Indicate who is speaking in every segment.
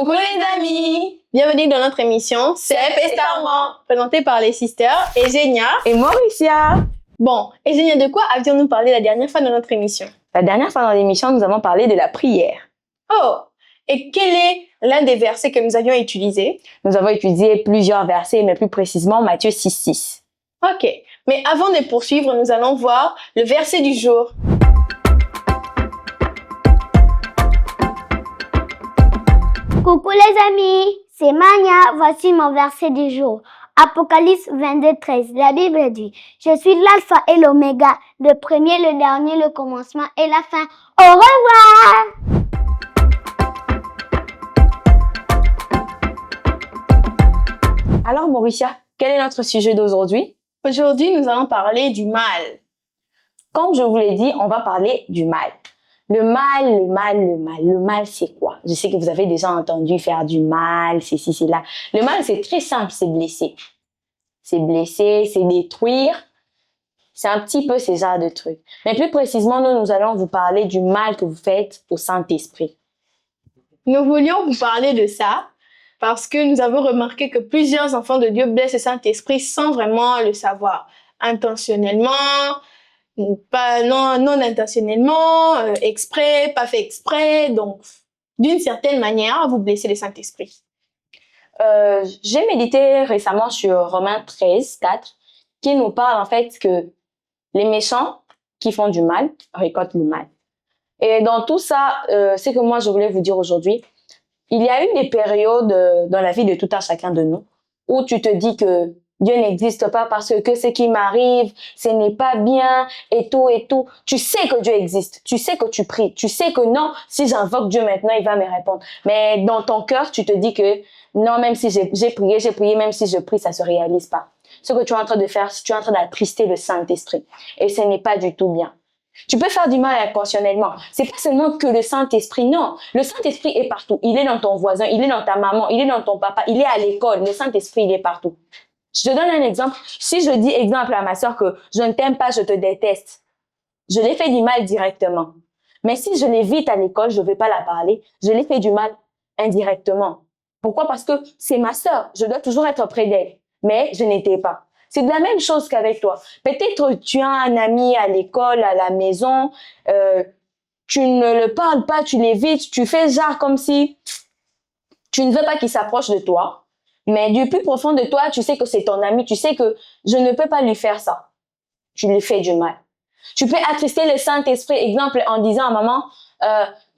Speaker 1: Coucou les amis! Bienvenue dans notre émission Cep et Starment, présentée par les sisters Eugenia
Speaker 2: et Mauricia.
Speaker 1: Bon, Eugenia, de quoi avions-nous parlé la dernière fois dans notre émission?
Speaker 2: La dernière fois dans l'émission, nous avons parlé de la prière.
Speaker 1: Oh! Et quel est l'un des versets que nous avions utilisés?
Speaker 2: Nous avons utilisé plusieurs versets, mais plus précisément Matthieu 6:6.
Speaker 1: Ok, mais avant de poursuivre, nous allons voir le verset du jour.
Speaker 3: Coucou les amis, c'est Mania, voici mon verset du jour. Apocalypse 22:13, la Bible dit « Je suis l'alpha et l'oméga, le premier, le dernier, le commencement et la fin. Au revoir !»
Speaker 2: Alors Mauricia, quel est notre sujet d'aujourd'hui?
Speaker 1: Aujourd'hui, nous allons parler du mal.
Speaker 2: Comme je vous l'ai dit, on va parler du mal. Le mal, c'est quoi? Je sais que vous avez déjà entendu faire du mal, c'est ci, c'est là. Le mal, c'est très simple, c'est blesser. C'est blesser, c'est détruire. C'est un petit peu ces genres de trucs. Mais plus précisément, nous allons vous parler du mal que vous faites au Saint-Esprit.
Speaker 1: Nous voulions vous parler de ça parce que nous avons remarqué que plusieurs enfants de Dieu blessent le Saint-Esprit sans vraiment le savoir. Intentionnellement, pas non intentionnellement, exprès, pas fait exprès. Donc, d'une certaine manière, vous blessez le Saint-Esprit.
Speaker 2: J'ai médité récemment sur Romains 13:4 qui nous parle en fait que les méchants qui font du mal récoltent le mal. Et dans tout ça, c'est que moi je voulais vous dire aujourd'hui, il y a eu des périodes dans la vie de tout un chacun de nous où tu te dis que Dieu n'existe pas parce que ce qui m'arrive, ce n'est pas bien et tout et tout. Tu sais que Dieu existe, tu sais que tu pries, tu sais que non, si j'invoque Dieu maintenant, il va me répondre. Mais dans ton cœur, tu te dis que non, même si j'ai prié, même si je prie, ça se réalise pas. Ce que tu es en train de faire, tu es en train d'attrister le Saint-Esprit. Et ce n'est pas du tout bien. Tu peux faire du mal intentionnellement. C'est pas seulement que le Saint-Esprit, non. Le Saint-Esprit est partout. Il est dans ton voisin, il est dans ta maman, il est dans ton papa, il est à l'école. Le Saint-Esprit, il est partout. Je te donne un exemple. Si je dis exemple à ma soeur que je ne t'aime pas, je te déteste, je l'ai fait du mal directement. Mais si je l'évite à l'école, je ne vais pas la parler, je l'ai fait du mal indirectement. Pourquoi? Parce que c'est ma soeur. Je dois toujours être près d'elle. Mais je n'étais pas. C'est de la même chose qu'avec toi. Peut-être tu as un ami à l'école, à la maison, tu ne le parles pas, tu l'évites, tu fais genre comme si tu ne veux pas qu'il s'approche de toi. Mais du plus profond de toi, tu sais que c'est ton ami, tu sais que je ne peux pas lui faire ça. Tu lui fais du mal. Tu peux attrister le Saint-Esprit, exemple, en disant à maman,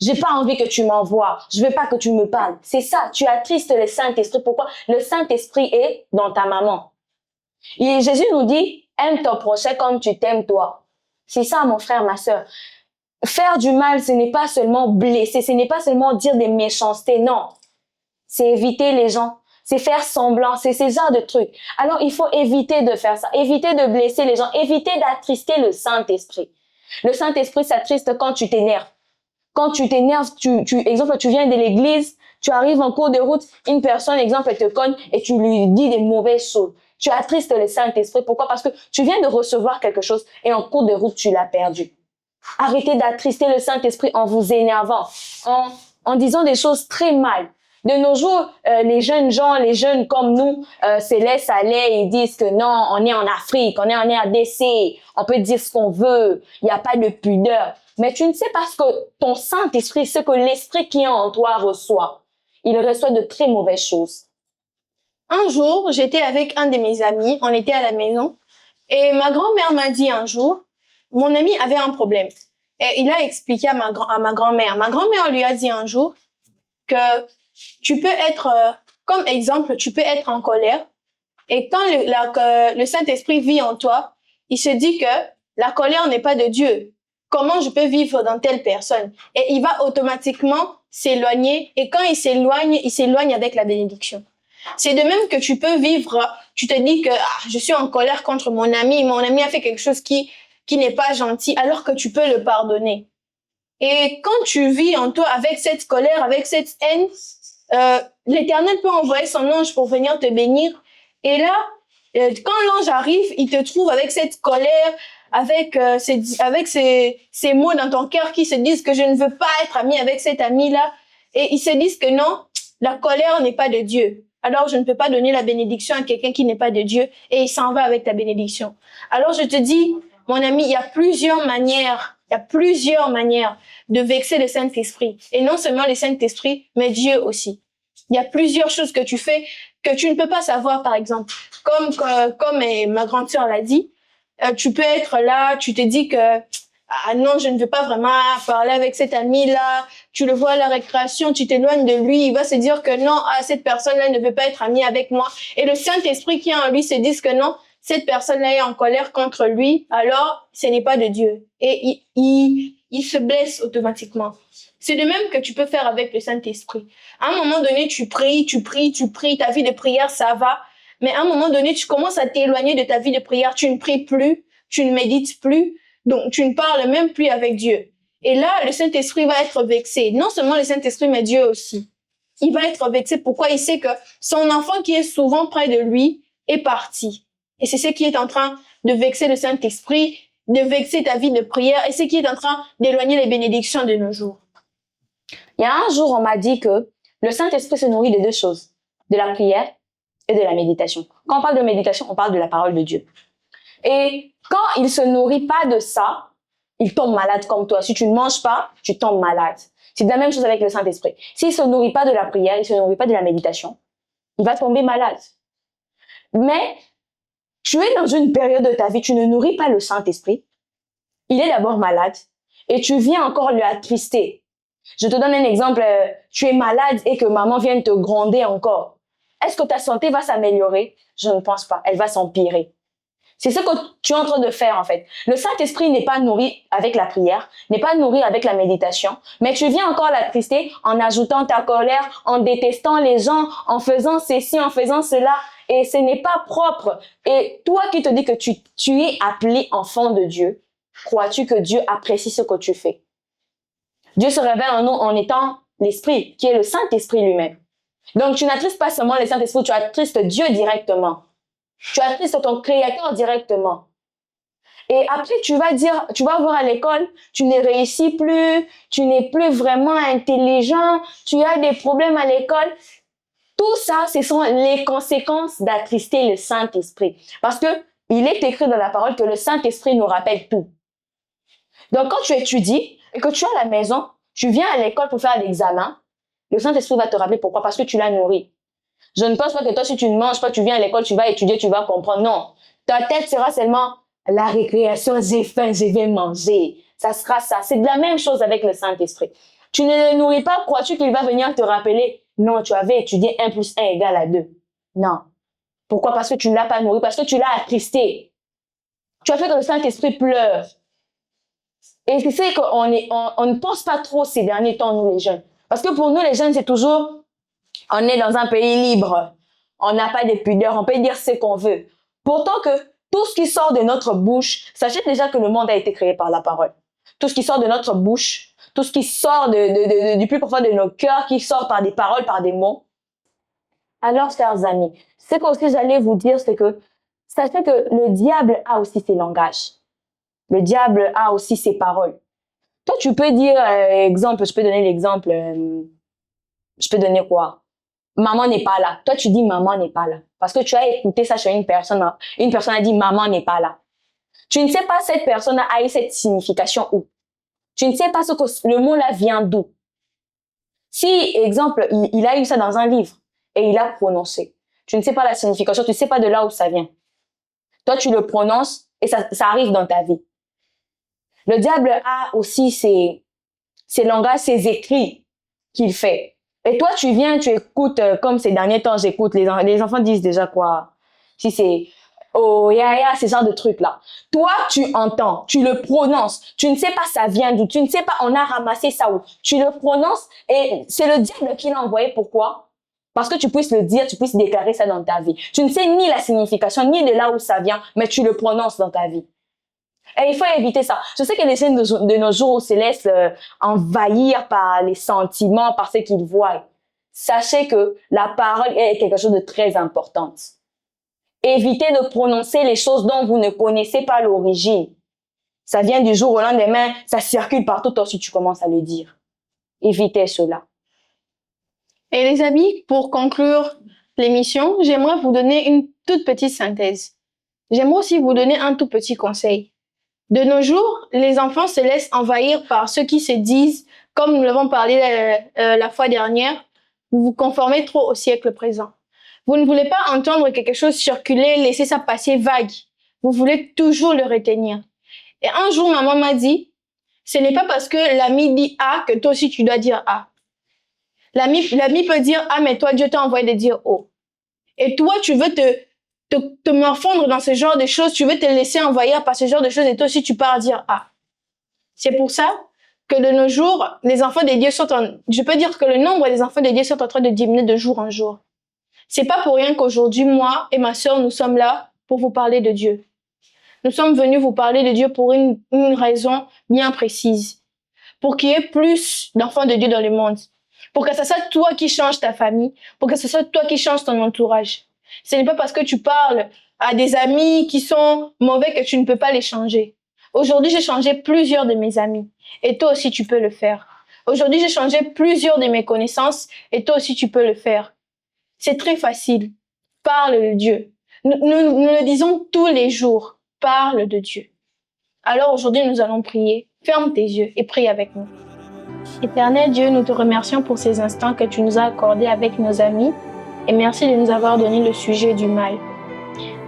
Speaker 2: j'ai pas envie que tu m'envoies, je veux pas que tu me parles. C'est ça, tu attristes le Saint-Esprit. Pourquoi? Le Saint-Esprit est dans ta maman. Et Jésus nous dit, aime ton prochain comme tu t'aimes toi. C'est ça, mon frère, ma sœur. Faire du mal, ce n'est pas seulement blesser, ce n'est pas seulement dire des méchancetés, non. C'est éviter les gens. C'est faire semblant, c'est ces genres de trucs. Alors, il faut éviter de faire ça, éviter de blesser les gens, éviter d'attrister le Saint-Esprit. Le Saint-Esprit s'attriste quand tu t'énerves. Quand tu t'énerves, exemple, tu viens de l'église, tu arrives en cours de route, une personne, exemple, elle te cogne et tu lui dis des mauvaises choses. Tu attristes le Saint-Esprit. Pourquoi? Parce que tu viens de recevoir quelque chose et en cours de route, tu l'as perdu. Arrêtez d'attrister le Saint-Esprit en vous énervant, en disant des choses très mal. De nos jours, les jeunes gens, les jeunes comme nous, se laissent aller et disent que non, on est en Afrique, on est en RDC, on peut dire ce qu'on veut, il n'y a pas de pudeur. Mais tu ne sais pas ce que ton Saint-Esprit, ce que l'Esprit qui est en toi reçoit. Il reçoit de très mauvaises choses.
Speaker 1: Un jour, j'étais avec un de mes amis, on était à la maison, et ma grand-mère m'a dit un jour, mon ami avait un problème. Et il a expliqué à ma grand-mère. Ma grand-mère lui a dit un jour que tu peux être, comme exemple, tu peux être en colère. Et quand le Saint-Esprit vit en toi, il se dit que la colère n'est pas de Dieu. Comment je peux vivre dans telle personne? Et il va automatiquement s'éloigner. Et quand il s'éloigne avec la bénédiction. C'est de même que tu peux vivre, tu te dis que je suis en colère contre mon ami a fait quelque chose qui n'est pas gentil, alors que tu peux le pardonner. Et quand tu vis en toi avec cette colère, avec cette haine, l'Éternel peut envoyer son ange pour venir te bénir. Et là, quand l'ange arrive, il te trouve avec cette colère, avec ces mots dans ton cœur qui se disent que je ne veux pas être ami avec cet ami-là. Et ils se disent que non, La colère n'est pas de Dieu. Alors, je ne peux pas donner la bénédiction à quelqu'un qui n'est pas de Dieu et il s'en va avec ta bénédiction. Alors, je te dis, mon ami, il y a plusieurs manières de vexer le Saint-Esprit. Et non seulement le Saint-Esprit, mais Dieu aussi. Il y a plusieurs choses que tu fais que tu ne peux pas savoir, par exemple. Comme ma grande sœur l'a dit, tu peux être là, tu te dis que ah non, je ne veux pas vraiment parler avec cet ami-là. Tu le vois à la récréation, tu t'éloignes de lui. Il va se dire que non, cette personne-là ne veut pas être amie avec moi. Et le Saint-Esprit qui est en lui se dit que non, cette personne-là est en colère contre lui. Alors, ce n'est pas de Dieu. Et il se blesse automatiquement. C'est de même que tu peux faire avec le Saint-Esprit. À un moment donné, tu pries. Ta vie de prière, ça va. Mais à un moment donné, tu commences à t'éloigner de ta vie de prière. Tu ne pries plus. Tu ne médites plus. Donc, tu ne parles même plus avec Dieu. Et là, le Saint-Esprit va être vexé. Non seulement le Saint-Esprit, mais Dieu aussi. Il va être vexé. Pourquoi? Il sait que son enfant qui est souvent près de lui est parti. Et c'est ce qui est en train de vexer le Saint-Esprit, de vexer ta vie de prière, et c'est ce qui est en train d'éloigner les bénédictions de nos jours.
Speaker 2: Il y a un jour, on m'a dit que le Saint-Esprit se nourrit de deux choses, de la prière et de la méditation. Quand on parle de méditation, on parle de la parole de Dieu. Et quand il se nourrit pas de ça, il tombe malade comme toi. Si tu ne manges pas, tu tombes malade. C'est la même chose avec le Saint-Esprit. S'il se nourrit pas de la prière, il se nourrit pas de la méditation, il va tomber malade. Mais tu es dans une période de ta vie, tu ne nourris pas le Saint-Esprit. Il est d'abord malade et tu viens encore le attrister. Je te donne un exemple. Tu es malade et que maman vient te gronder encore. Est-ce que ta santé va s'améliorer? Je ne pense pas. Elle va s'empirer. C'est ce que tu es en train de faire en fait. Le Saint-Esprit n'est pas nourri avec la prière, n'est pas nourri avec la méditation, mais tu viens encore l'attrister en ajoutant ta colère, en détestant les gens, en faisant ceci, en faisant cela. Et ce n'est pas propre. Et toi qui te dis que tu es appelé enfant de Dieu, crois-tu que Dieu apprécie ce que tu fais? Dieu se révèle en nous en étant l'Esprit, qui est le Saint-Esprit lui-même. Donc tu n'attristes pas seulement le Saint-Esprit, tu attristes Dieu directement. Tu attristes ton Créateur directement. Et après, tu vas voir à l'école, tu ne réussis plus, tu n'es plus vraiment intelligent, tu as des problèmes à l'école. Tout ça, ce sont les conséquences d'attrister le Saint-Esprit. Parce que il est écrit dans la parole que le Saint-Esprit nous rappelle tout. Donc, quand tu étudies et que tu es à la maison, tu viens à l'école pour faire l'examen, le Saint-Esprit va te rappeler pourquoi? Parce que tu l'as nourri. Je ne pense pas que toi, si tu ne manges pas, tu viens à l'école, tu vas étudier, tu vas comprendre. Non. Ta tête sera seulement la récréation, j'ai faim, je vais manger. Ça sera ça. C'est de la même chose avec le Saint-Esprit. Tu ne le nourris pas, crois-tu qu'il va venir te rappeler? Non, tu avais étudié 1 + 1 = 2. Non. Pourquoi? Parce que tu ne l'as pas nourri, parce que tu l'as attristé. Tu as fait que le Saint-Esprit pleure. Et c'est qu'on ne pense pas trop ces derniers temps, nous les jeunes. Parce que pour nous, les jeunes, c'est toujours... On est dans un pays libre. On n'a pas de pudeur. On peut dire ce qu'on veut. Pourtant que tout ce qui sort de notre bouche, sachez déjà que le monde a été créé par la parole. Tout ce qui sort de notre bouche, tout ce qui sort du plus profond de nos cœurs, qui sort par des paroles, par des mots. Alors, chers amis, ce que aussi j'allais vous dire, c'est que sachez que le diable a aussi ses langages. Le diable a aussi ses paroles. Toi, tu peux dire, exemple, je peux donner l'exemple, je peux donner quoi? Maman n'est pas là. Toi, tu dis maman n'est pas là. Parce que tu as écouté ça chez une personne. Une personne a dit maman n'est pas là. Tu ne sais pas cette personne a eu cette signification où. Tu ne sais pas ce que le mot là vient d'où. Si, exemple, il a eu ça dans un livre et il a prononcé. Tu ne sais pas la signification, tu ne sais pas de là où ça vient. Toi, tu le prononces et ça arrive dans ta vie. Le diable a aussi ses langages, ses écrits qu'il fait. Et toi, tu viens, tu écoutes, comme ces derniers temps, j'écoute, les enfants disent déjà quoi? Si c'est, oh, ya, ce genre de trucs-là. Toi, tu entends, tu le prononces, tu ne sais pas ça vient d'où, tu ne sais pas on a ramassé ça où. Tu le prononces et c'est le diable qui l'a envoyé. Pourquoi? Parce que tu puisses le dire, tu puisses déclarer ça dans ta vie. Tu ne sais ni la signification, ni de là où ça vient, mais tu le prononces dans ta vie. Et il faut éviter ça. Je sais que les jeunes de nos jours se laissent envahir par les sentiments, par ce qu'ils voient. Sachez que la parole est quelque chose de très important. Évitez de prononcer les choses dont vous ne connaissez pas l'origine. Ça vient du jour au lendemain, ça circule partout, toi aussi tu commences à le dire. Évitez cela.
Speaker 1: Et les amis, pour conclure l'émission, j'aimerais vous donner une toute petite synthèse. J'aimerais aussi vous donner un tout petit conseil. De nos jours, les enfants se laissent envahir par ceux qui se disent, comme nous l'avons parlé la fois dernière, vous vous conformez trop au siècle présent. Vous ne voulez pas entendre quelque chose circuler, laisser ça passer vague. Vous voulez toujours le retenir. Et un jour, maman m'a dit, ce n'est pas parce que l'ami dit A que toi aussi tu dois dire A. L'ami peut dire A, mais toi, Dieu t'a envoyé de dire O. Et toi, tu veux te morfondre dans ce genre de choses, tu veux te laisser envahir par ce genre de choses et toi aussi tu pars dire A. C'est pour ça que de nos jours, les enfants de Dieu je peux dire que le nombre des enfants de Dieu sont en train de diminuer de jour en jour. C'est pas pour rien qu'aujourd'hui, moi et ma sœur, nous sommes là pour vous parler de Dieu. Nous sommes venus vous parler de Dieu pour une raison bien précise. Pour qu'il y ait plus d'enfants de Dieu dans le monde. Pour que ce soit toi qui changes ta famille. Pour que ce soit toi qui changes ton entourage. Ce n'est pas parce que tu parles à des amis qui sont mauvais que tu ne peux pas les changer. Aujourd'hui, j'ai changé plusieurs de mes amis. Et toi aussi, tu peux le faire. Aujourd'hui, j'ai changé plusieurs de mes connaissances. Et toi aussi, tu peux le faire. C'est très facile. Parle de Dieu. Nous le disons tous les jours. Parle de Dieu. Alors aujourd'hui, nous allons prier. Ferme tes yeux et prie avec nous. Éternel Dieu, nous te remercions pour ces instants que tu nous as accordés avec nos amis et merci de nous avoir donné le sujet du mal.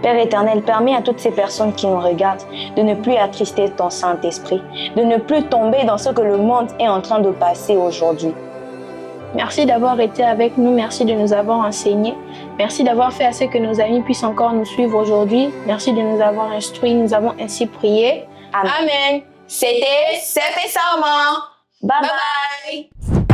Speaker 2: Père éternel, permets à toutes ces personnes qui nous regardent de ne plus attrister ton Saint-Esprit, de ne plus tomber dans ce que le monde est en train de passer aujourd'hui.
Speaker 1: Merci d'avoir été avec nous, merci de nous avoir enseigné, merci d'avoir fait à ce que nos amis puissent encore nous suivre aujourd'hui, merci de nous avoir instruits, nous avons ainsi prié.
Speaker 2: Amen.
Speaker 1: Amen.
Speaker 2: C'était CP Sarma. Bye bye.